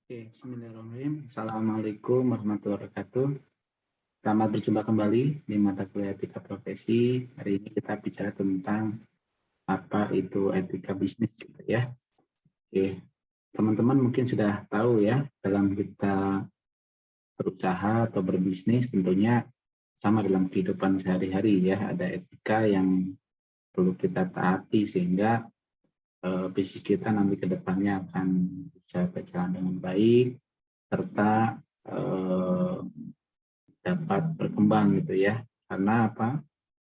Oke, bismillahirrahmanirrahim. Assalamualaikum warahmatullahi wabarakatuh. Selamat berjumpa kembali di mata kuliah etika profesi. Hari ini kita bicara tentang apa itu etika bisnis gitu ya. Oke, teman-teman mungkin sudah tahu ya, dalam kita berusaha atau berbisnis tentunya sama dalam kehidupan sehari-hari ya, ada etika yang perlu kita taati sehingga bisnis kita nanti ke depannya akan bisa berjalan dengan baik serta eh, dapat berkembang gitu ya. Karena apa?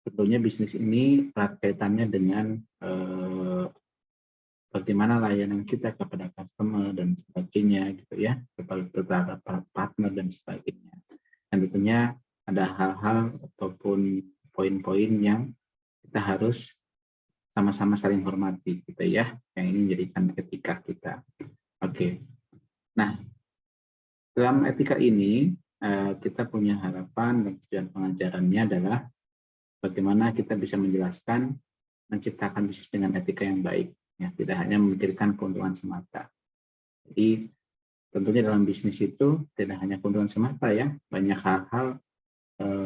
Tentunya bisnis ini erat kaitannya dengan bagaimana layanan kita kepada customer dan sebagainya gitu ya, kepada partner dan sebagainya. Dan tentunya ada hal-hal ataupun poin-poin yang kita harus sama-sama saling hormati gitu ya, yang ini menjadikan etika kita. Oke. Nah, dalam etika ini kita punya harapan dan tujuan pengajarannya adalah bagaimana kita bisa menjelaskan, menciptakan bisnis dengan etika yang baik, ya, tidak hanya memikirkan keuntungan semata. Jadi tentunya dalam bisnis itu tidak hanya keuntungan semata ya, banyak hal-hal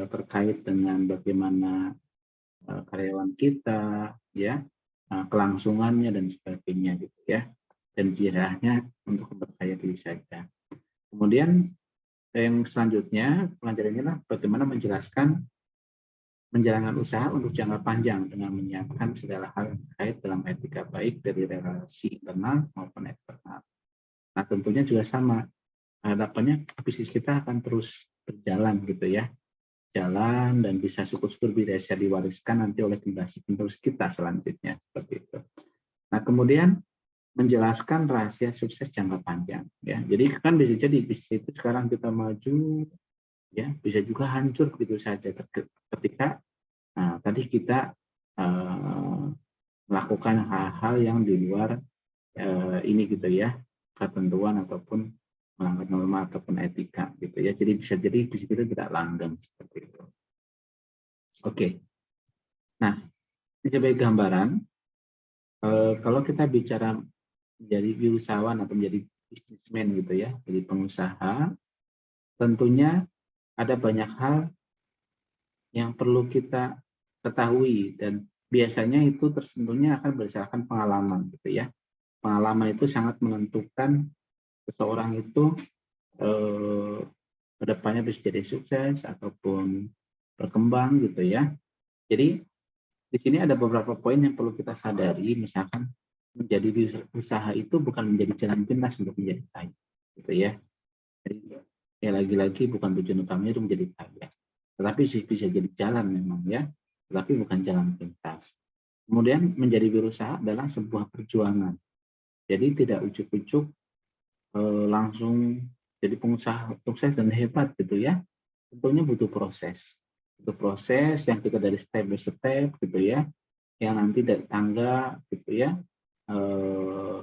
terkait dengan bagaimana karyawan kita, ya, kelangsungannya dan sebagainya gitu ya, dan tidak hanya untuk memperkaya diri saja. Kemudian yang selanjutnya pengajarannya adalah bagaimana menjelaskan menjalankan usaha untuk jangka panjang dengan menyiapkan segala hal yang terkait dalam etika baik dari relasi internal maupun eksternal. Nah, tentunya juga sama. Harapannya bisnis kita akan terus berjalan gitu ya. Jalan dan bisa syukur-syukur bisa diwariskan nanti oleh generasi penerus kita selanjutnya seperti itu. Nah, kemudian menjelaskan rahasia sukses jangka panjang ya. Jadi kan bisa jadi bisnis itu sekarang kita maju ya, bisa juga hancur begitu saja ketika tadi kita uh, melakukan hal-hal yang di luar ini gitu ya, ketentuan ataupun melanggar norma ataupun etika gitu ya. Jadi bisa jadi di situ tidak langgeng seperti itu. Oke. Nah, ini sebagai gambaran kalau kita bicara menjadi wirausahawan atau menjadi bisnismen gitu ya, jadi pengusaha, tentunya ada banyak hal yang perlu kita ketahui dan biasanya itu tersentuhnya akan berdasarkan pengalaman gitu ya. Pengalaman itu sangat menentukan seseorang itu eh, kedepannya bisa jadi sukses ataupun berkembang gitu ya. Jadi di sini ada beberapa poin yang perlu kita sadari, misalkan menjadi usaha itu bukan menjadi jalan pintas untuk menjadi kaya, gitu ya. Jadi ya lagi-lagi bukan tujuan utamanya itu menjadi kaya, tetapi bisa jadi jalan memang ya, tetapi bukan jalan pintas. Kemudian menjadi wirausaha adalah sebuah perjuangan. Jadi tidak ujuk-ujuk langsung jadi pengusaha sukses dan hebat gitu ya. Tentunya butuh proses. Butuh proses yang kita dari step by step gitu ya. Yang nanti dari tangga gitu ya. Eh,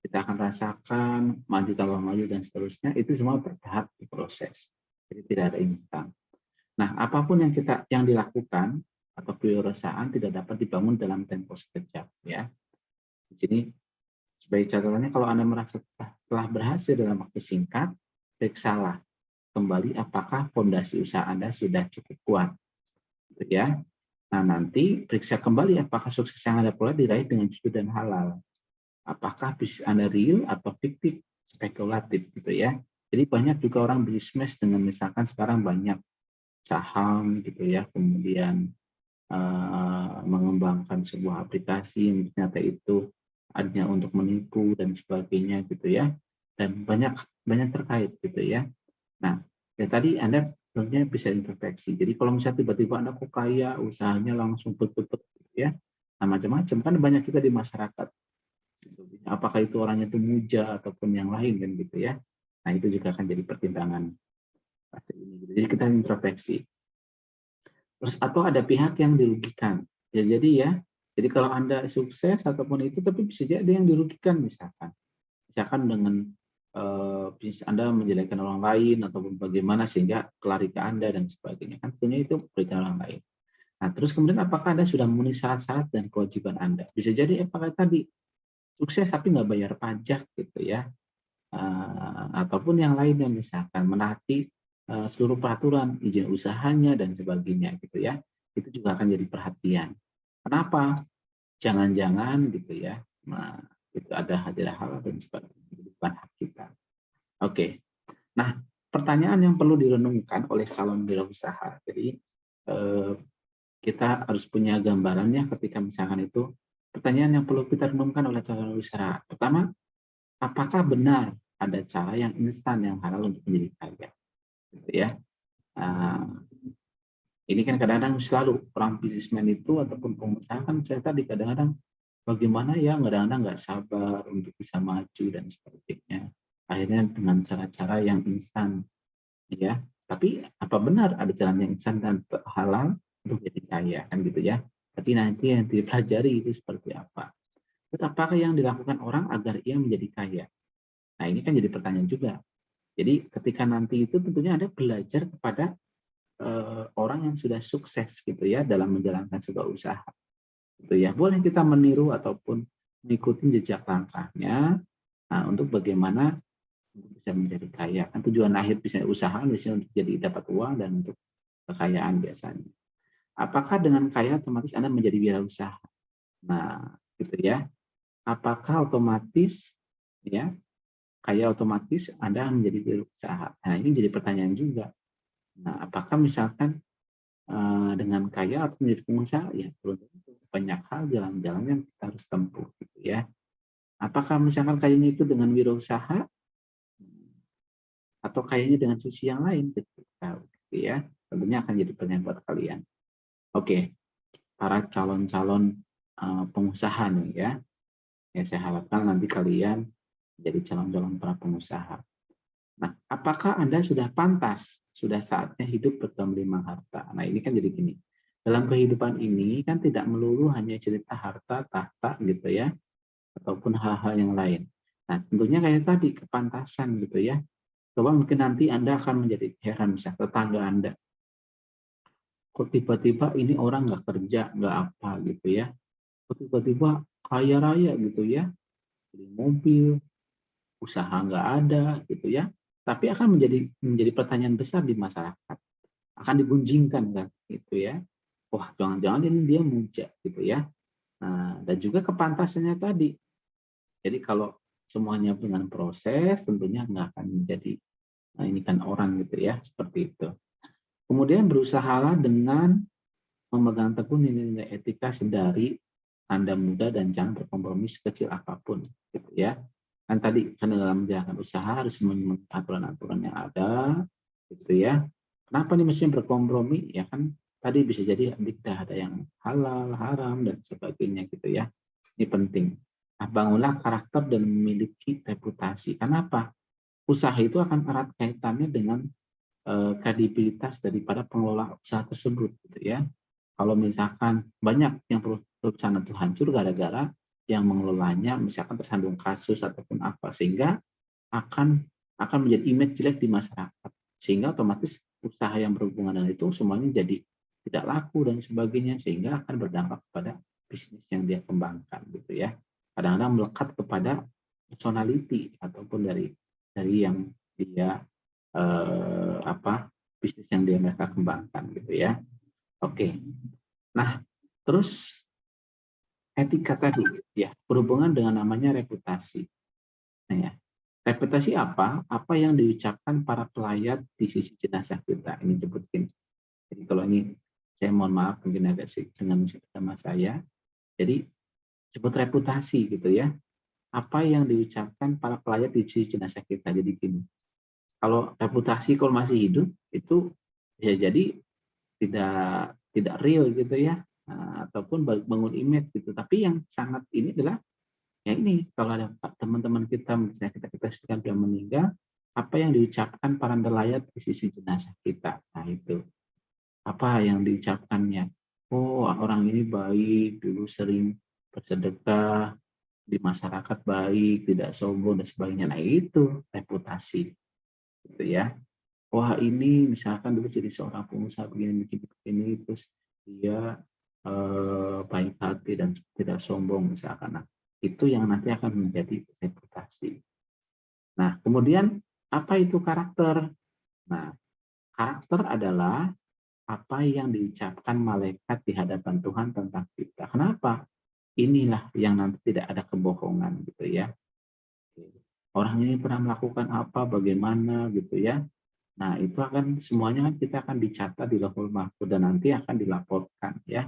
kita akan rasakan maju tambah maju dan seterusnya itu semua bertahap di proses. Jadi tidak ada instan. Nah, apapun yang dilakukan atau perusahaan tidak dapat dibangun dalam tempo sekejap ya. Di sini sebagai catatannya, kalau Anda merasa telah berhasil dalam waktu singkat, periksalah kembali apakah fondasi usaha Anda sudah cukup kuat. Gitu ya. Nah, nanti periksa kembali apakah sukses yang Anda peroleh diraih dengan jujur dan halal. Apakah bisnis Anda real atau fiktif, spekulatif gitu ya. Jadi banyak juga orang bisnis dengan misalkan sekarang banyak saham gitu ya, kemudian mengembangkan sebuah aplikasi yang ternyata itu hanya untuk menipu dan sebagainya gitu ya, dan banyak banyak terkait gitu ya. Nah, ya tadi Anda tentunya bisa introspeksi. Jadi kalau misalnya tiba-tiba Anda kok kaya, usahanya langsung betul-betul gitu ya, nah macam-macam kan banyak kita di masyarakat. Gitu. Apakah itu orangnya itu muja ataupun yang lain kan gitu ya. Nah itu juga akan jadi pertimbangan pasti ini. Gitu. Jadi kita introspeksi. Terus atau ada pihak yang dirugikan. Ya jadi ya, jadi kalau Anda sukses ataupun itu, tapi bisa jadi ada yang dirugikan misalkan. Misalkan dengan bisnis Anda menjelekkan orang lain ataupun bagaimana sehingga kelari ke Anda dan sebagainya. Kan tentunya itu merugikan orang lain. Nah, terus kemudian apakah Anda sudah memenuhi syarat-syarat dan kewajiban Anda? Bisa jadi apakah tadi sukses tapi nggak bayar pajak gitu ya. ataupun yang lainnya, misalkan menaati seluruh peraturan, izin usahanya dan sebagainya gitu ya. Itu juga akan jadi perhatian. Kenapa? Jangan-jangan gitu ya, nah, itu ada hal dan sebagainya, itu bukan hak kita. Oke. Nah, pertanyaan yang perlu direnungkan oleh calon wirausaha. Jadi eh, kita harus punya gambarannya ketika misalkan itu pertanyaan yang perlu kita renungkan oleh calon wirausaha. Pertama, apakah benar ada cara yang instan yang halal untuk menjadi kaya? Gitu ya. Nah, ini kan kadang-kadang selalu orang bisnismen itu ataupun pengusaha kan saya tadi kadang-kadang bagaimana ya kadang-kadang nggak sabar untuk bisa maju dan sebagainya. Akhirnya dengan cara-cara yang instan, ya. Tapi apa benar ada jalan yang instan dan halal untuk jadi kaya kan gitu ya? Tapi nanti yang dipelajari itu seperti apa. Terus apakah yang dilakukan orang agar ia menjadi kaya? Nah ini kan jadi pertanyaan juga. Jadi ketika nanti itu tentunya ada belajar kepada orang yang sudah sukses gitu ya dalam menjalankan sebuah usaha. Gitu ya. Boleh kita meniru ataupun mengikuti jejak langkahnya untuk bagaimana bisa menjadi kaya. Kan tujuan akhir bisa usaha biasanya untuk jadi dapat uang dan untuk kekayaan biasanya. Apakah dengan kaya otomatis Anda menjadi wirausaha? Nah, gitu ya. Apakah otomatis ya kaya otomatis Anda menjadi wirausaha? Nah, ini jadi pertanyaan juga. Nah, apakah misalkan dengan kaya atau menjadi pengusaha? Ya, belum tentu. Banyak hal jalan-jalan yang kita harus tempuh gitu ya. Apakah misalkan kayanya itu dengan wirausaha atau kayaknya dengan sisi yang lain gitu ya, tentunya akan jadi pertanyaan buat kalian. Oke, para calon-calon pengusaha nih ya saya harapkan nanti kalian jadi calon-calon para pengusaha. Nah, apakah Anda sudah pantas, sudah saatnya hidup bergelimang harta? Nah, ini kan jadi gini, dalam kehidupan ini kan tidak melulu hanya cerita harta, tahta gitu ya, ataupun hal-hal yang lain. Nah, tentunya kayak tadi kepantasan gitu ya. Coba mungkin nanti Anda akan menjadi heran, misalnya tetangga Anda, kok tiba-tiba ini orang nggak kerja, nggak apa gitu ya. Kok tiba-tiba kaya raya gitu ya, beli mobil, usaha nggak ada gitu ya. Tapi akan menjadi pertanyaan besar di masyarakat, akan digunjingkan kan gitu ya. Wah, jangan-jangan ini dia muja gitu ya. Nah, dan juga kepantasannya tadi. Jadi kalau semuanya dengan proses, tentunya nggak akan menjadi ini kan orang gitu ya, seperti itu. Kemudian berusahalah dengan memegang teguh nilai-nilai etika sedari Anda muda dan jangan berkompromi sekecil apapun gitu ya. Kan tadi kan dalam menjalankan usaha harus mengikuti aturan-aturan yang ada gitu ya. Kenapa nih mestinya berkompromi? Ya kan tadi bisa jadi tidak ada yang halal, haram dan sebagainya gitu ya. Ini penting. Nah, bangunlah karakter dan memiliki reputasi. Kenapa? Usaha itu akan erat kaitannya dengan kredibilitas daripada pengelola usaha tersebut gitu ya. Kalau misalkan banyak yang perusahaan itu hancur gara-gara yang mengelolanya misalkan tersandung kasus ataupun apa sehingga akan menjadi image jelek di masyarakat sehingga otomatis usaha yang berhubungan dengan itu semuanya jadi tidak laku dan sebagainya sehingga akan berdampak pada bisnis yang dia kembangkan gitu ya. Kadang-kadang melekat kepada personality ataupun dari yang dia bisnis yang dia mereka kembangkan gitu ya. Oke. Nah, terus etika tadi ya berhubungan dengan namanya reputasi. Nah, ya. Reputasi apa? Apa yang diucapkan para pelayat di sisi jenazah kita. Ini sebutin. Jadi kalau ini saya mohon maaf mungkin agak sih dengan sama saya. Jadi sebut reputasi gitu ya. Apa yang diucapkan para pelayat di sisi jenazah kita. Jadi gini. Kalau reputasi kalau masih hidup itu ya jadi tidak real gitu ya, ataupun bangun image gitu. Tapi yang sangat ini adalah ya ini kalau ada teman-teman kita misalnya kita sedang sudah meninggal, apa yang diucapkan para nelayan di sisi jenazah kita. Nah itu apa yang diucapkannya. Oh orang ini baik, dulu sering bersedekah, di masyarakat baik, tidak sombong dan sebagainya. Nah itu reputasi gitu ya. Wah ini misalkan dulu jadi seorang pengusaha begini terus dia baik hati dan tidak sombong misalkan. Nah, itu yang nanti akan menjadi reputasi. Nah, kemudian apa itu karakter? Nah, karakter adalah apa yang diucapkan malaikat di hadapan Tuhan tentang kita. Kenapa? Inilah yang nanti tidak ada kebohongan gitu ya. Orang ini pernah melakukan apa, bagaimana gitu ya. Nah, itu akan semuanya kan kita akan dicatat di Lauhul Mahfuz dan nanti akan dilaporkan ya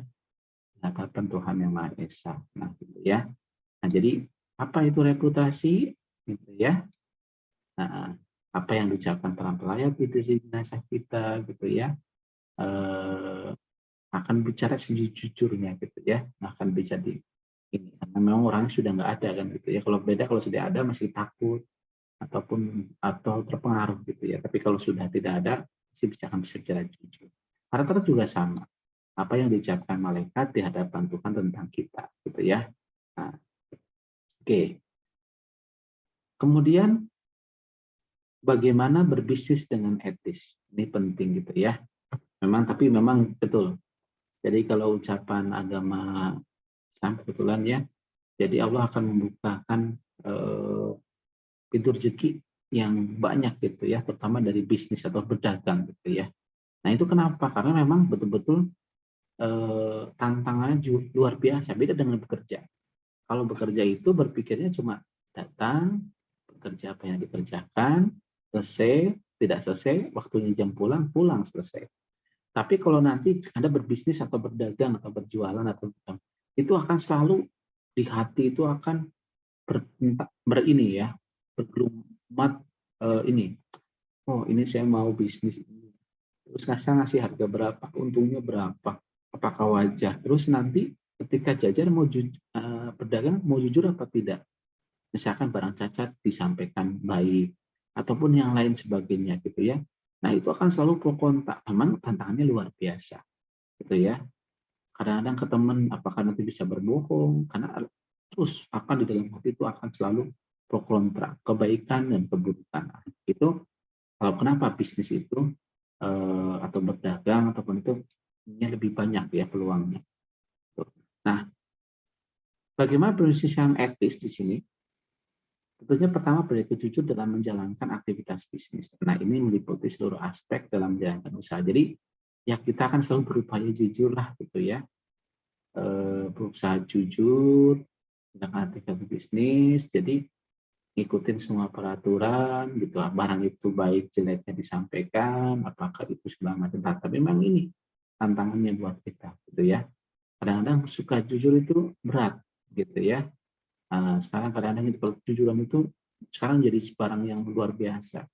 di hadapan Tuhan Yang Maha Esa. Nah, gitu ya. Nah, jadi apa itu reputasi? Gitu ya. Nah, apa yang diucapkan para pelayat itu di jenazah kita gitu ya. Eh, akan bicara sejujurnya gitu ya. Akan bisa di ini karena memang orangnya sudah nggak ada kan gitu ya. Kalau beda kalau sudah ada masih takut atau terpengaruh gitu ya. Tapi kalau sudah tidak ada, sih akan bisa bicara jujur. Karakter juga sama. Apa yang diucapkan malaikat di hadapan Tuhan tentang kita, gitu ya. Nah, oke. Kemudian bagaimana berbisnis dengan etis? Ini penting gitu ya. Tapi memang betul. Jadi kalau ucapan agama Islam kebetulan ya, jadi Allah akan membukakan eh, pintu rezeki yang banyak gitu ya, terutama dari bisnis atau berdagang gitu ya. Nah itu kenapa? Karena memang betul-betul tantangannya luar biasa, beda dengan bekerja. Kalau bekerja itu berpikirnya cuma datang, bekerja apa yang dikerjakan, selesai, tidak selesai, waktunya jam pulang, pulang selesai. Tapi kalau nanti Anda berbisnis atau berdagang atau berjualan atau itu akan selalu di hati itu akan berini ya, bergelumat ini. Oh ini saya mau bisnis ini. Terus ngasih harga berapa, untungnya berapa, apakah wajar. Terus nanti ketika jajar mau berdagang mau jujur apa tidak. Misalkan barang cacat disampaikan baik ataupun yang lain sebagainya gitu ya. Nah itu akan selalu pro kontra. Memang tantangannya luar biasa gitu ya. Kadang-kadang ke teman apakah nanti bisa berbohong karena terus akan di dalam hati itu akan selalu pro kontra, kebaikan dan keburukan. Nah, itu kalau kenapa bisnis itu atau berdagang ataupun itu ini lebih banyak ya peluangnya. Nah, bagaimana bisnis yang etis di sini? Tentunya pertama berlaku jujur dalam menjalankan aktivitas bisnis. Nah, ini meliputi seluruh aspek dalam menjalankan usaha. Jadi, ya kita akan selalu berupaya jujur lah gitu ya. Berusaha jujur dengan aktivitas bisnis. Jadi, ngikutin semua peraturan gitu. Barang itu baik jeleknya disampaikan, apakah itu segala macam. Tapi memang ini tantangannya buat kita gitu ya. Kadang-kadang suka jujur itu berat gitu ya. Sekarang kadang-kadang kalau kejujuran itu sekarang jadi barang yang luar biasa.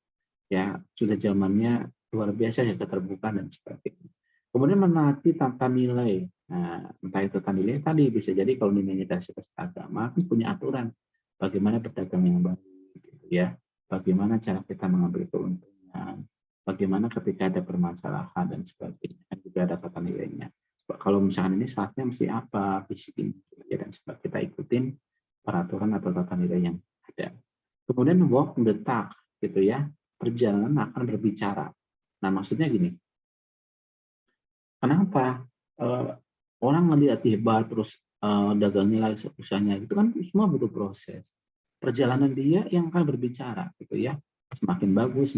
Ya, sudah zamannya luar biasa ya keterbukaan dan sebagainya. Kemudian menaati tata nilai. Nah, entah itu tata nilai tadi bisa jadi kalau nilainya dari segi agama kan punya aturan bagaimana berdagang yang baik gitu ya. Bagaimana cara kita mengambil keuntungan. Bagaimana ketika ada permasalahan dan sebagainya. Kan juga ada tata nilainya. Kalau misalkan ini saatnya mesti apa, fisik ini dan sebagainya kita ikutin peraturan atau tata nilai yang ada. Kemudian walk the talk gitu ya. Perjalanan akan berbicara. Nah, maksudnya gini, kenapa orang ngelihat hebat terus dagangnya lagi usahanya itu kan semua butuh proses. Perjalanan dia yang akan berbicara gitu ya. Semakin bagus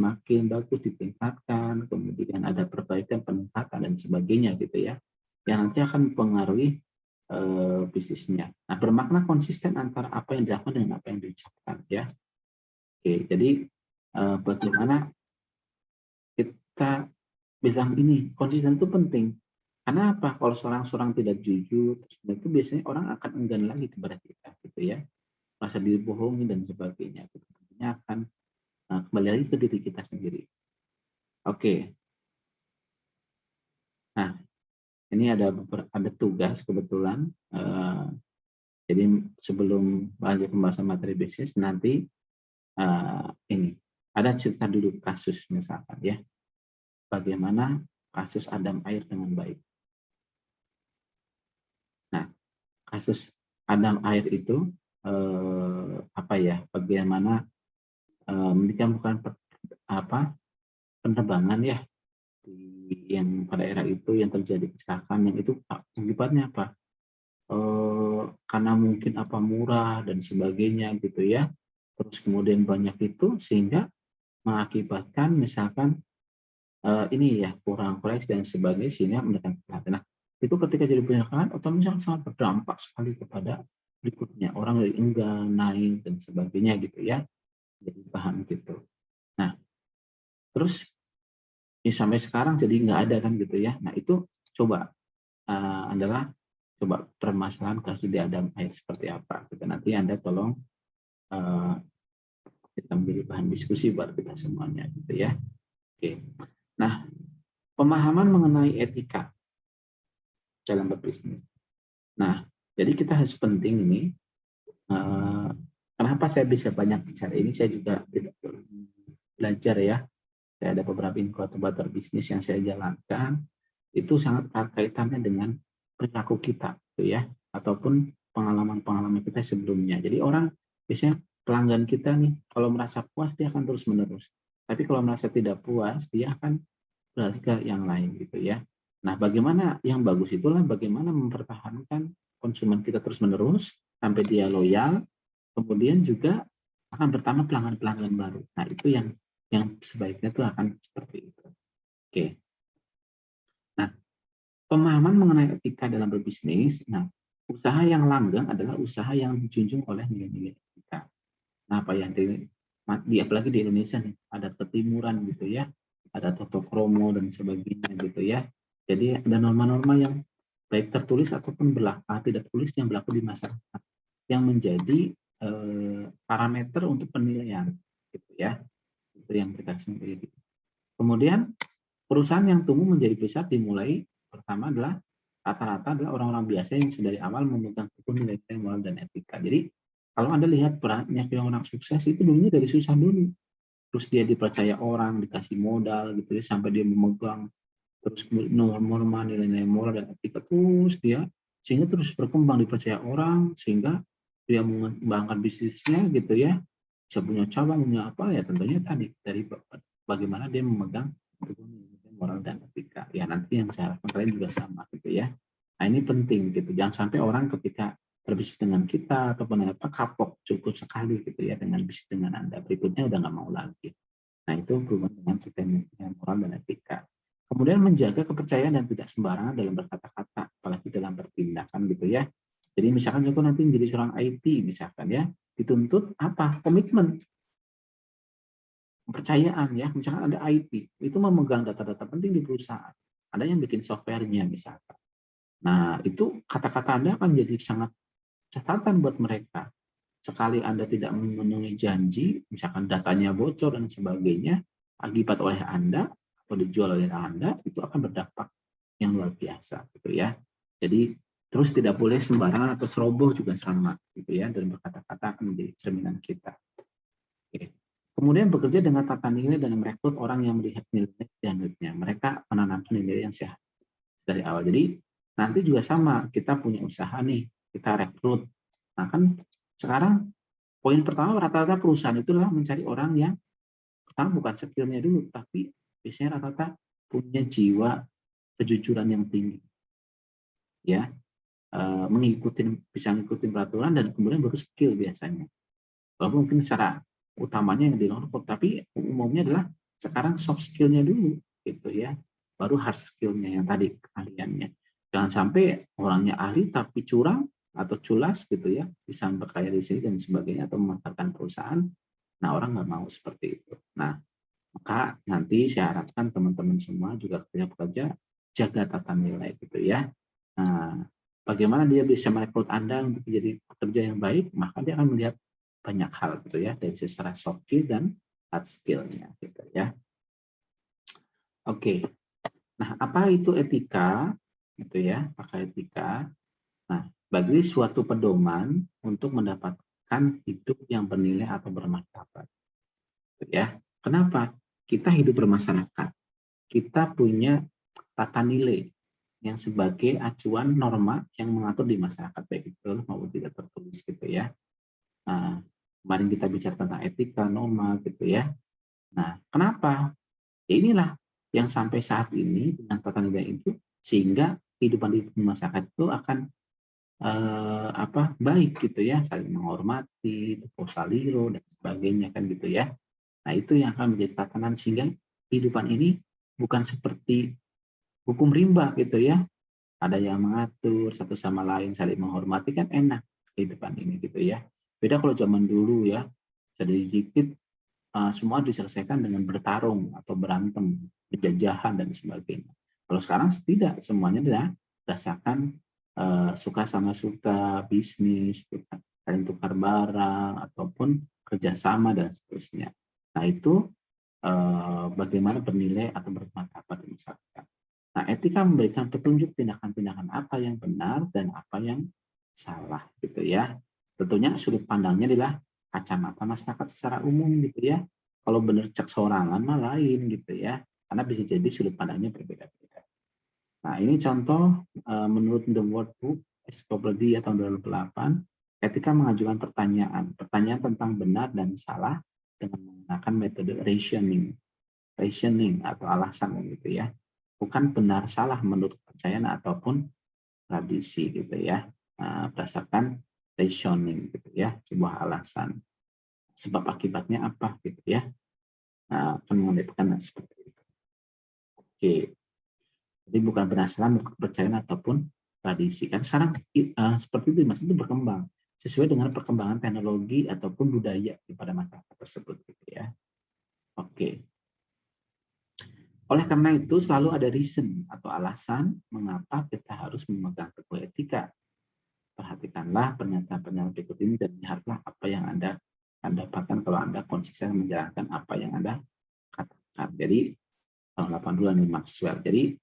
ditingkatkan, kemudian ada perbaikan, peningkatan dan sebagainya gitu ya. Yang nanti akan mempengaruhi bisnisnya. Nah, bermakna konsisten antara apa yang dilakukan dengan apa yang diucapkan ya. Oke, jadi bagaimana kita bilang ini konsisten itu penting. Karena apa? Kalau seorang tidak jujur, itu biasanya orang akan enggan lagi kepada kita, gitu ya. Merasa dibohongi dan sebagainya. Gitu. Tentunya akan kembali lagi ke diri kita sendiri. Oke. Nah, ini ada tugas kebetulan. Jadi sebelum lanjut pembahasan materi bisnis, nanti ini ada cerita dulu kasus misalkan ya. Bagaimana kasus Adam air dengan baik. Nah, kasus Adam air itu apa ya? Bagaimana mereka bukan penerbangan ya yang pada era itu yang terjadi kecelakaan yang itu akibatnya apa? Karena mungkin apa murah dan sebagainya gitu ya. terus kemudian banyak itu sehingga mengakibatkan misalkan ini ya kurang koreksi dan sebagainya sehingga mendatangkan kejahatan. Nah, itu ketika jadi penyalahgunaan otomatis sangat berdampak sekali kepada berikutnya orang dari enggan, naik dan sebagainya gitu ya. Jadi paham gitu. Nah, terus ya sampai sekarang jadi nggak ada kan gitu ya. Nah, itu coba adalah coba permasalahan kasus di Adam Air seperti apa. Gitu. Nanti Anda tolong eh, kita menjadi bahan diskusi buat kita semuanya gitu ya. Oke. Nah, pemahaman mengenai etika dalam berbisnis. Nah, jadi kita harus penting ini. Kenapa saya bisa banyak bicara ini? Saya juga belajar ya. Saya ada beberapa inkubator bisnis yang saya jalankan. Itu sangat erat kaitannya dengan perilaku kita, gitu ya, ataupun pengalaman-pengalaman kita sebelumnya. Jadi orang biasanya pelanggan kita nih, kalau merasa puas dia akan terus menerus. Tapi kalau merasa tidak puas, dia akan beralih ke yang lain gitu ya. Nah, bagaimana yang bagus itulah bagaimana mempertahankan konsumen kita terus menerus sampai dia loyal, kemudian juga akan bertambah pelanggan-pelanggan baru. Nah, itu yang sebaiknya itu akan seperti itu. Oke. Nah, pemahaman mengenai etika dalam berbisnis. Nah, usaha yang langgeng adalah usaha yang dijunjung oleh nilai-nilai etika. Nah, apa yang apalagi di Indonesia nih, ada ketimuran gitu ya, ada toto kromo dan sebagainya gitu ya. Jadi ada norma-norma yang baik tertulis ataupun tidak tertulis yang berlaku di masyarakat yang menjadi parameter untuk penilaian gitu ya. Itu yang kita sendiri. Kemudian perusahaan yang tumbuh menjadi besar dimulai pertama adalah rata-rata adalah orang-orang biasa yang dari awal memegang teguh nilai-nilai moral dan etika. Jadi kalau Anda lihat banyak yang orang sukses itu dulunya dari susah dulu. Terus dia dipercaya orang, dikasih modal gitu ya sampai dia memegang terus norma nilai-nilai moral dan etika terus dia sehingga terus berkembang dipercaya orang sehingga dia mengembangkan bisnisnya gitu ya, bisa punya cabang punya apa ya tentunya tadi dari bagaimana dia memegang moral dan etika ya. Nanti yang saya harapkan kalian juga sama gitu ya. Nah, ini penting gitu, jangan sampai orang ketika berbisnis dengan kita ataupun apa kapok cukup sekali gitu ya dengan bisnis dengan Anda, berikutnya udah nggak mau lagi. Nah, itu berhubungan dengan kita moral dan etika. Kemudian menjaga kepercayaan dan tidak sembarangan dalam berkata-kata, apalagi dalam bertindakan gitu ya. Jadi misalkan aku nanti menjadi seorang IT misalkan ya, dituntut apa? Komitmen, kepercayaan ya. Misalkan ada IT, itu memegang data-data penting di perusahaan. Ada yang bikin softwarenya misalkan. Nah, itu kata-kata Anda akan jadi sangat catatan buat mereka. Sekali Anda tidak memenuhi janji, misalkan datanya bocor dan sebagainya, akibat oleh Anda atau dijual oleh Anda, itu akan berdampak yang luar biasa gitu ya. Jadi terus tidak boleh sembarangan atau ceroboh juga sama gitu ya, dan berkata-kata akan menjadi cerminan kita. Oke. Kemudian bekerja dengan tata nilai dan merekrut orang yang melihat nilai dan nilainya. Mereka menanamkan nilai yang sehat dari awal. Jadi nanti juga sama, kita punya usaha nih, kita rekrut. Nah kan sekarang poin pertama rata-rata perusahaan itulah mencari orang yang pertama bukan skillnya dulu, tapi biasanya rata-rata punya jiwa kejujuran yang tinggi, ya, bisa mengikuti peraturan dan kemudian baru skill biasanya. Walaupun mungkin secara utamanya yang di tapi umumnya adalah sekarang soft skillnya dulu, gitu ya, baru hard skillnya yang tadi keahliannya. Jangan sampai orangnya ahli tapi curang atau culas gitu ya, bisa berkaya di sini dan sebagainya atau memanfaatkan perusahaan. Nah, orang nggak mau seperti itu. Nah, maka nanti saya harapkan teman-teman semua juga ketika bekerja jaga tata nilai gitu ya. Nah, bagaimana dia bisa merekrut Anda untuk menjadi pekerja yang baik, maka dia akan melihat banyak hal gitu ya dari secara soft skill dan hard skill-nya gitu ya. Oke. Nah, apa itu etika? Gitu ya, pakai etika. Nah, bagi suatu pedoman untuk mendapatkan hidup yang bernilai atau bermartabat. Gitu ya. Kenapa? Kita hidup bermasyarakat. Kita punya tata nilai yang sebagai acuan norma yang mengatur di masyarakat baik itu maupun tidak tertulis gitu ya. Nah, kemarin kita bicara tentang etika, norma gitu ya. Nah, kenapa? Ya inilah yang sampai saat ini dengan tata nilai itu sehingga kehidupan di masyarakat itu akan baik gitu ya, saling menghormati, saliro dan sebagainya kan gitu ya. Nah, itu yang akan menjadi tatanan sehingga kehidupan ini bukan seperti hukum rimba gitu ya. Ada yang mengatur satu sama lain saling menghormati kan enak kehidupan ini gitu ya. Beda kalau zaman dulu ya, sedikit semua diselesaikan dengan bertarung atau berantem, penjajahan dan sebagainya. Kalau sekarang tidak, semuanya adalah berdasarkan suka sama suka, bisnis, saling tukar barang ataupun kerjasama dan seterusnya. Nah itu bagaimana bernilai atau bermartabat di masyarakat. Nah, etika memberikan petunjuk tindakan-tindakan apa yang benar dan apa yang salah gitu ya. Tentunya sudut pandangnya adalah kacamata masyarakat secara umum gitu ya. Kalau benar cek sorangan mah lain gitu ya. Karena bisa jadi sudut pandangnya berbeda-beda. Nah, ini contoh menurut The World Book Encyclopedia tahun 2008, etika mengajukan pertanyaan, pertanyaan tentang benar dan salah dengan menggunakan metode reasoning atau alasan gitu ya. Bukan benar salah menurut kepercayaan ataupun tradisi gitu ya. Berdasarkan reasoning gitu ya, sebuah alasan. Sebab akibatnya apa gitu ya. Akan mengenai seperti itu. Oke. Jadi bukan benar salah menurut kepercayaan ataupun tradisi. Kan sekarang seperti itu Mas, itu berkembang sesuai dengan perkembangan teknologi ataupun budaya pada masyarakat tersebut gitu ya. Oke. Oleh karena itu selalu ada reason atau alasan mengapa kita harus memegang teguh etika. Perhatikanlah pernyataan-pernyataan berikut ini dan lihatlah apa yang Anda akan dapatkan kalau Anda konsisten menjalankan apa yang Anda katakan. Jadi tahun 82 nih Maxwell. Jadi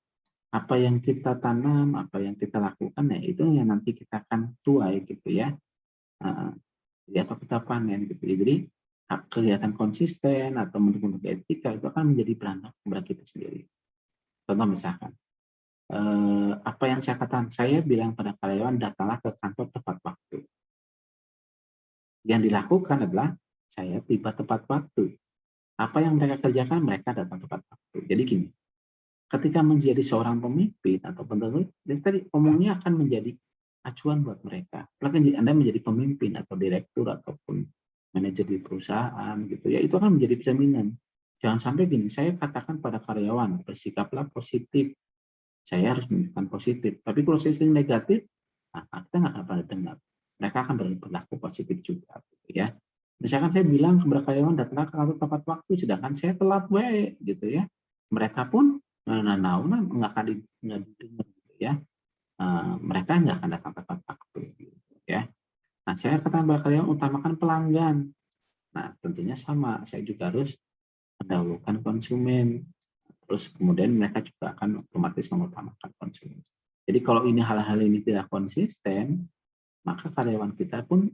apa yang kita tanam, apa yang kita lakukan ya itu yang nanti kita akan tuai gitu ya. Atau kita panen gitu. Jadi kegiatan konsisten atau bentuk-bentuk etika itu akan menjadi berangkat kita sendiri. Contoh misalkan, apa yang saya katakan, saya bilang pada karyawan datanglah ke kantor tepat waktu. Yang dilakukan adalah saya tiba tepat waktu. Apa yang mereka kerjakan, mereka datang tepat waktu. Jadi gini, ketika menjadi seorang pemimpin atau penerus, tadi omongnya akan menjadi acuan buat mereka. Apalagi Anda menjadi pemimpin atau direktur ataupun manajer di perusahaan gitu ya, itu akan menjadi cerminan. Jangan sampai gini, saya katakan pada karyawan, bersikaplah positif, saya harus menunjukkan positif. Tapi kalau saya sering negatif, nah, kita nggak akan pernah dengar. Mereka akan berlaku positif juga. Gitu ya. Misalkan saya bilang kepada karyawan datang ke kantor tepat waktu, sedangkan saya telat wae, gitu ya. Mereka pun nggak akan nggak didengar, gitu ya. Mereka nggak akan datang tepat waktu, gitu ya. Nah, saya katakan kepada karyawan utamakan pelanggan. Nah, tentunya sama. Saya juga harus mendahulukan konsumen. Terus kemudian mereka juga akan otomatis mengutamakan konsumen. Jadi kalau hal-hal ini tidak konsisten, maka karyawan kita pun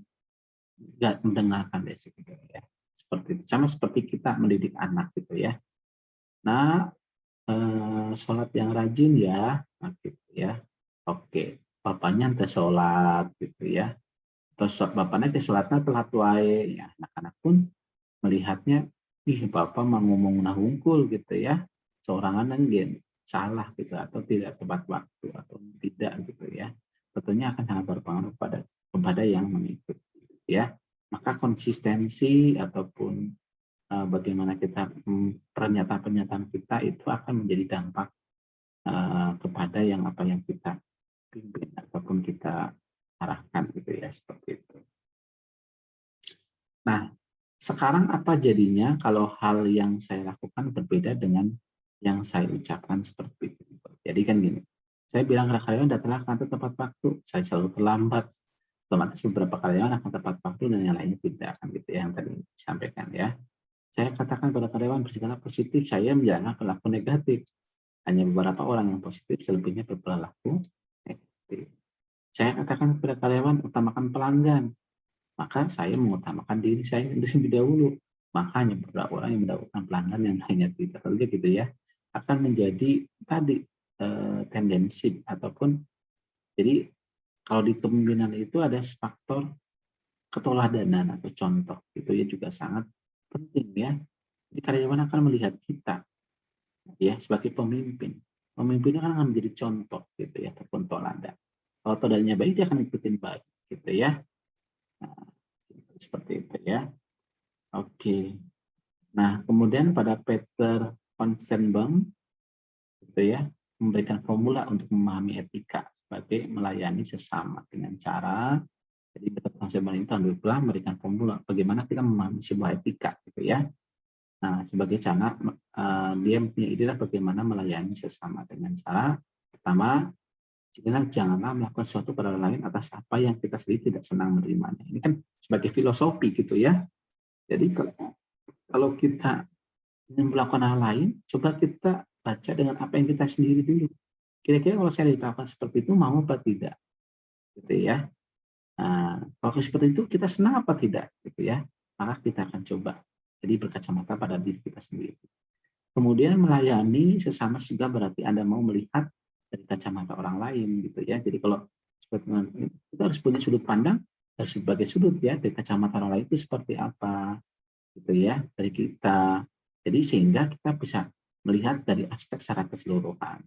nggak mendengarkan basic gitu ya. Seperti itu. Sama seperti kita mendidik anak gitu ya. Nah, sholat yang rajin ya, nah, gitu ya. Oke, bapaknya ente sholat gitu ya. Terus bapaknya ke sholatnya telat wae, ya anak-anak pun melihatnya, ih bapak mau ngomong nah hungkul gitu ya, seorangan gen salah gitu atau tidak tepat waktu atau tidak gitu ya. Tentunya akan sangat berpengaruh kepada yang mengikuti ya. Maka konsistensi ataupun bagaimana kita pernyataan-pernyataan kita itu akan menjadi dampak kepada apa yang kita pimpin ataupun kita arahkan gitu ya seperti itu. Nah, sekarang apa jadinya kalau hal yang saya lakukan berbeda dengan yang saya ucapkan seperti itu. Jadi kan gini, saya bilang ke karyawan datanglah ke kantor tepat waktu, saya selalu terlambat, otomatis beberapa karyawan akan tepat waktu dan yang lainnya tidak akan gitu ya, yang tadi disampaikan ya. Saya katakan pada karyawan bersikap positif, saya menjalankan perilaku negatif. Hanya beberapa orang yang positif, selebihnya berperilaku negatif. Saya katakan kepada karyawan utamakan pelanggan, maka saya mengutamakan diri saya lebih dahulu. Makanya beberapa orang yang mendapatkan pelanggan yang hanya tidak saja gitu ya, akan menjadi tadi tendensi ataupun jadi kalau di kepemimpinan itu ada faktor keteladanan atau contoh itu ya juga sangat penting ya. Jadi karyawan akan melihat kita ya sebagai pemimpin. Pemimpinnya kan akan menjadi contoh gitu ya ataupun teladan. Kalau tahu baik, dia akan ikutin baik, gitu ya. Nah, seperti itu ya. Oke. Nah, kemudian pada Peter Konsenbaum, gitu ya, memberikan formula untuk memahami etika sebagai melayani sesama dengan cara, jadi Peter Konsenbaum itu telah memberikan formula bagaimana kita memahami sebuah etika, gitu ya. Nah, sebagai cara dia punya ide bagaimana melayani sesama dengan cara pertama, janganlah melakukan sesuatu pada orang lain atas apa yang kita sendiri tidak senang menerimanya. Ini kan sebagai filosofi gitu ya. Jadi kalau kita ingin melakukan hal lain, coba kita baca dengan apa yang kita sendiri dulu. Kira-kira kalau saya dilakukan seperti itu mau apa tidak, gitu ya. Nah, kalau seperti itu kita senang apa tidak, gitu ya. Maka kita akan coba. Jadi berkacamata pada diri kita sendiri. Kemudian melayani sesama juga berarti Anda mau melihat dari kacamata orang lain, gitu ya. Jadi kalau kita harus punya sudut pandang dari sebagai sudut ya, dari kacamata orang lain itu seperti apa, gitu ya, dari kita. Jadi sehingga kita bisa melihat dari aspek secara keseluruhan.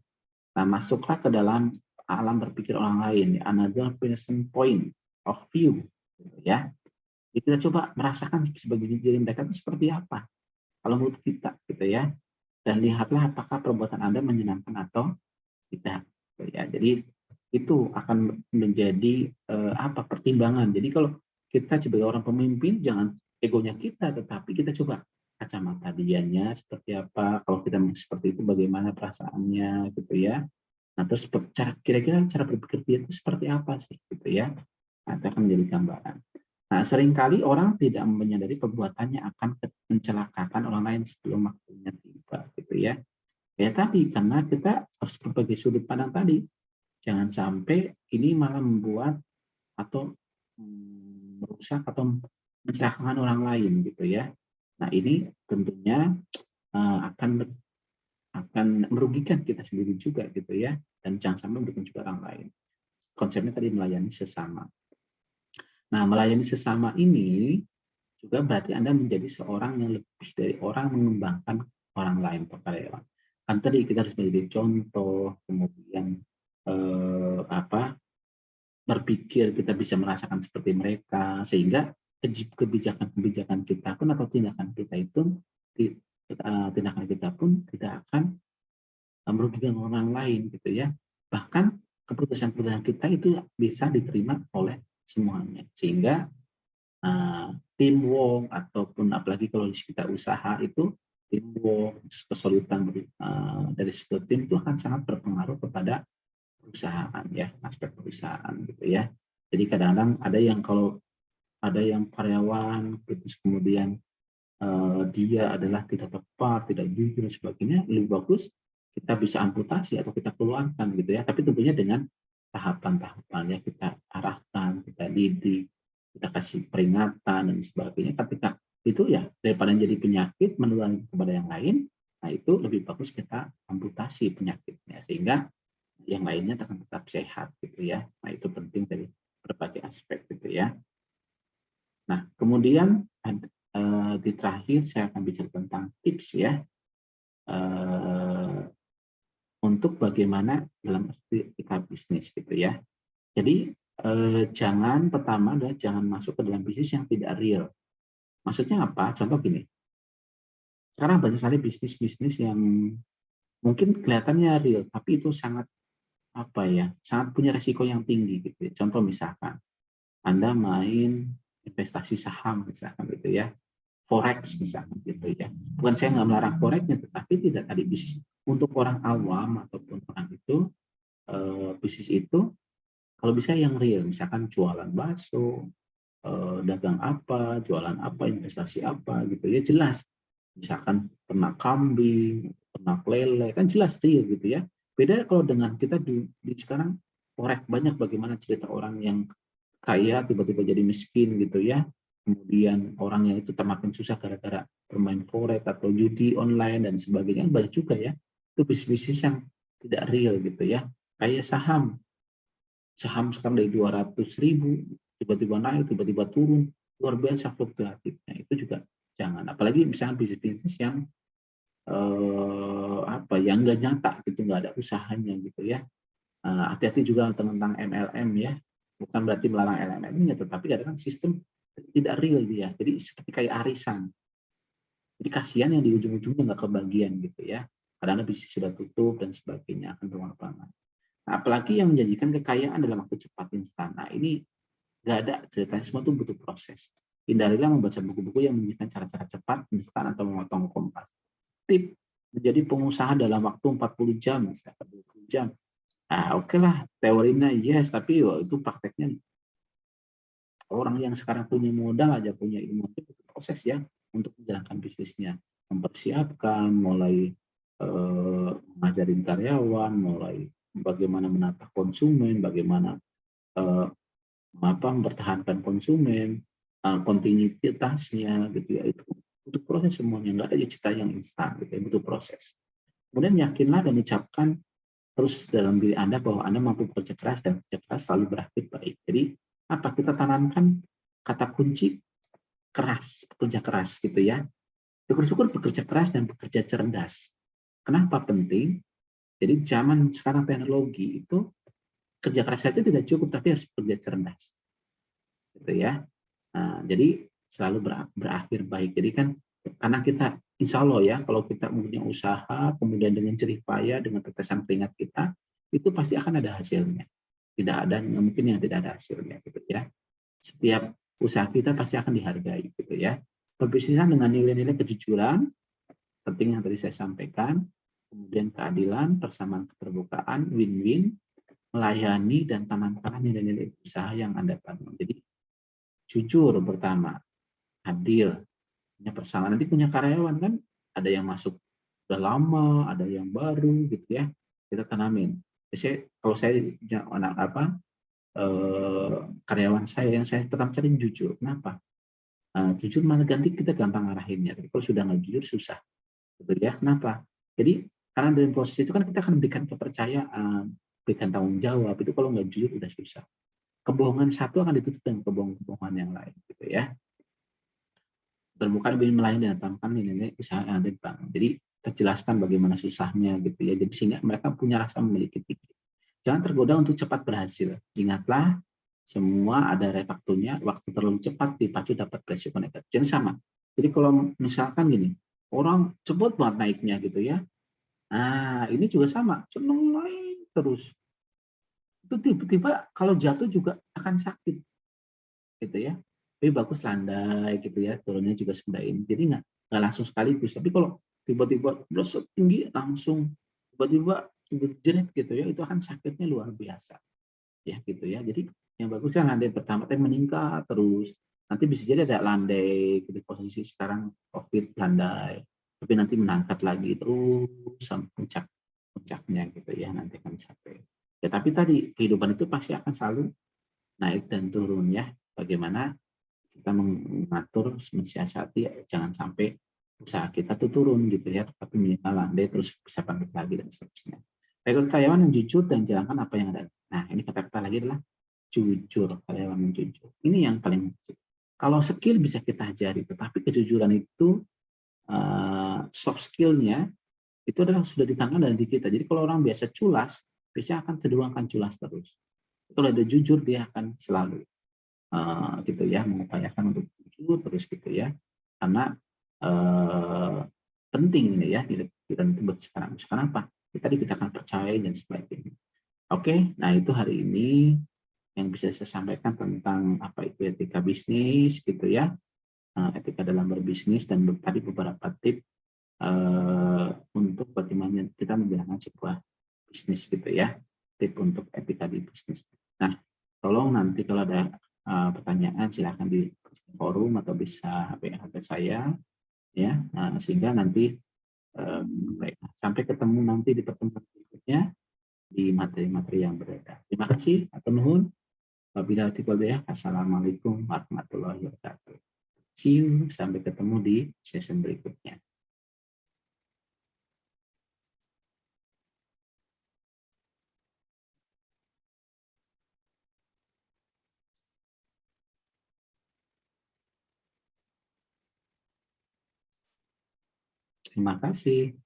Nah, masuklah ke dalam alam berpikir orang lain, ya, another person point of view, gitu ya. Jadi kita coba merasakan sebagai diri mereka itu seperti apa, kalau menurut kita, gitu ya. Dan lihatlah apakah perbuatan Anda menyenangkan atau tidak. Gitu ya. Jadi itu akan menjadi pertimbangan. Jadi kalau kita sebagai orang pemimpin, jangan egonya kita, tetapi kita coba kacamata dianya seperti apa, kalau kita seperti itu bagaimana perasaannya, gitu ya. Nah, terus kira-kira cara berpikir dia itu seperti apa sih, gitu ya. Nah, itu akan menjadi gambaran. Nah, seringkali orang tidak menyadari perbuatannya akan mencelakakan orang lain sebelum waktunya tiba, gitu ya. Ya, tapi karena kita harus berbagai sudut pandang tadi, jangan sampai ini malah membuat atau merusak atau mencelakakan orang lain, gitu ya. Nah, ini tentunya akan merugikan kita sendiri juga, gitu ya, dan jangan sampai merugikan juga orang lain. Konsepnya tadi melayani sesama. Nah, melayani sesama ini juga berarti Anda menjadi seorang yang lebih dari orang mengembangkan orang lain atau karyawan. Kan tadi kita harus menjadi contoh, kemudian berpikir kita bisa merasakan seperti mereka, sehingga kebijakan-kebijakan kita pun atau tindakan kita itu tidak akan merugikan orang lain, gitu ya. Bahkan keputusan-keputusan kita itu bisa diterima oleh semuanya, sehingga teamwork ataupun apalagi kalau kita usaha itu teamwork, kesulitan dari sebuah tim itu akan sangat berpengaruh kepada perusahaan ya, aspek perusahaan gitu ya. Jadi kadang-kadang ada yang kalau ada yang karyawan terus kemudian dia adalah tidak tepat, tidak jujur dan sebagainya, lebih bagus kita bisa amputasi atau kita keluarkan gitu ya. Tapi tentunya dengan tahapan-tahapannya kita arahkan, kita didik, kita kasih peringatan dan sebagainya. Ketika itu ya daripada jadi penyakit menular kepada yang lain, nah itu lebih bagus kita amputasi penyakitnya sehingga yang lainnya akan tetap sehat gitu ya. Nah itu penting dari berbagai aspek gitu ya. Nah kemudian di terakhir saya akan bicara tentang tips ya untuk bagaimana dalam arti kita bisnis gitu ya. Jadi pertama adalah jangan masuk ke dalam bisnis yang tidak real. Maksudnya apa? Contoh gini, sekarang banyak sekali bisnis-bisnis yang mungkin kelihatannya real, tapi itu sangat sangat punya resiko yang tinggi gitu ya. Contoh misalkan Anda main investasi saham misalkan gitu ya, forex misalkan gitu ya. Bukan saya nggak melarang forexnya, tetapi tidak tadi bisnis untuk orang awam ataupun orang itu bisnis itu kalau bisa yang real, misalkan jualan bakso, dagang apa, jualan apa, investasi apa gitu ya jelas. Misalkan ternak kambing, ternak lele, kan jelas real gitu ya. Beda kalau dengan kita di sekarang forex banyak bagaimana cerita orang yang kaya tiba-tiba jadi miskin gitu ya. Kemudian orang yang itu termakin susah gara-gara bermain forex atau judi online dan sebagainya banyak juga ya. Itu bisnis-bisnis yang tidak real gitu ya. Kayak saham. Saham sekarang dari 200.000 tiba-tiba naik, tiba-tiba turun, luar biasa fluktuatifnya. Itu juga jangan. Apalagi misalnya bisnis-bisnis yang yang nggak nyata gitu, nggak ada usahanya gitu ya. Hati-hati juga tentang MLM ya, bukan berarti melarang LLM-nya, tetapi kadang sistem tidak real dia, jadi seperti kayak arisan. Jadi kasihan yang di ujung-ujungnya nggak kebagian gitu ya, karena bisnis sudah tutup dan sebagainya akan berlama-lama. Nah, apalagi yang menjanjikan kekayaan dalam waktu cepat instan. Nah ini nggak ada ceritanya, semua itu butuh proses. Hindarilah membaca buku-buku yang menunjukkan cara-cara cepat, instan, atau memotong kompas. Tip menjadi pengusaha dalam waktu 40 jam, misalkan 20 jam. Nah, oke lah, teorinya yes, tapi itu prakteknya orang yang sekarang punya modal aja, punya ilmu, itu butuh proses ya untuk menjalankan bisnisnya. Mempersiapkan, mulai mengajarin karyawan, mulai bagaimana menata konsumen, bagaimana eh, mempertahankan konsumen, kontinuitasnya gitu ya, itu butuh proses semuanya, nggak ada cerita yang instan gitu ya, butuh proses. Kemudian yakinlah dan ucapkan terus dalam diri Anda bahwa Anda mampu bekerja keras dan bekerja keras selalu berakhir baik. Jadi apa kita tanamkan kata kunci keras, bekerja keras gitu ya. Syukur-syukur bekerja keras dan bekerja cerdas. Kenapa penting? Jadi zaman sekarang teknologi itu kerja keras saja tidak cukup, tapi harus bekerja cerdas, gitu ya. Nah, jadi selalu berakhir baik. Jadi kan karena kita insya Allah ya, kalau kita punya usaha, kemudian dengan jerih payah, dengan tetesan keringat kita, itu pasti akan ada hasilnya. Tidak ada mungkin yang tidak ada hasilnya, gitu ya. Setiap usaha kita pasti akan dihargai, gitu ya. Berbisnis dengan nilai-nilai kejujuran, penting yang tadi saya sampaikan, kemudian keadilan, persamaan keterbukaan, win-win, melayani dan tanamkan nilai-nilai usaha yang Anda bangun. Jadi jujur pertama, adil, punya persamaan. Nanti punya karyawan kan, ada yang masuk udah lama, ada yang baru gitu ya. Kita tanamin. Biasanya kalau saya punya anak karyawan saya yang saya tetap cari jujur. Kenapa? Jujur mana ganti kita gampang arahinnya. Tapi kalau sudah nggak jujur susah. Gitu ya. Kenapa? Jadi karena dalam proses itu kan kita akan berikan kepercayaan, berikan tanggung jawab. Itu kalau nggak jujur udah susah. Kebohongan satu akan ditutup dengan kebohongan yang lain, gitu ya. Terbuka lebih melayani dan tanamkan nilai usaha yang ada di bank. Jadi terjelaskan bagaimana susahnya gitu ya. Jadi sehingga mereka punya rasa memiliki titik. Jangan tergoda untuk cepat berhasil. Ingatlah, semua ada refakturnya. Waktu terlalu cepat dipacu dapat resiko negatif. Jangan sama. Jadi kalau misalkan gini, orang cepat banget naiknya gitu ya. Nah, ini juga sama. Cenderung naik terus. Itu tiba-tiba kalau jatuh juga akan sakit gitu ya. Tapi bagus landai gitu ya, turunnya juga sebentar ini. Jadi nggak langsung sekaligus. Tapi kalau tiba-tiba melesat tinggi langsung tiba-tiba jerit gitu ya, itu akan sakitnya luar biasa ya gitu ya. Jadi yang bagus kan landai pertama tapi meningkat terus. Nanti bisa jadi ada landai di posisi sekarang COVID landai, tapi nanti menangkat lagi terus sampai puncaknya gitu ya, nanti akan capek. Ya tapi tadi kehidupan itu pasti akan selalu naik dan turun ya. Bagaimana kita mengatur, mensiasati jangan sampai usaha kita tuh turun gitu ya, tapi minimal landai terus bisa bangkit lagi dan seterusnya. Rekrut karyawan yang jujur dan jalankan apa yang ada. Nah, ini kata-kata lagi adalah jujur, karyawan yang jujur. Ini yang paling penting. Kalau skill bisa kita ajari, tetapi kejujuran itu soft skillnya itu adalah sudah ditanamkan dalam diri kita. Jadi kalau orang biasa culas, biasanya akan cenderung akan culas terus. Kalau ada jujur, dia akan selalu gitu ya, mengupayakan untuk jujur terus gitu ya, karena penting ini ya kita buat sekarang. Kenapa? Kita akan percaya dan sebagainya. Oke, nah itu hari ini yang bisa saya sampaikan tentang apa itu etika bisnis gitu ya, etika dalam berbisnis dan tadi beberapa tips untuk bagaimana kita menjalankan sebuah bisnis gitu ya, tips untuk etika di bisnis. Nah, tolong nanti kalau ada pertanyaan silahkan di forum atau bisa WA ke saya ya, sehingga nanti baik, sampai ketemu nanti di pertemuan berikutnya di materi-materi yang berbeda. Terima kasih, atur nuhun. Wabillahi taufiq. Assalamualaikum warahmatullahi wabarakatuh. See you, sampai ketemu di session berikutnya. Terima kasih.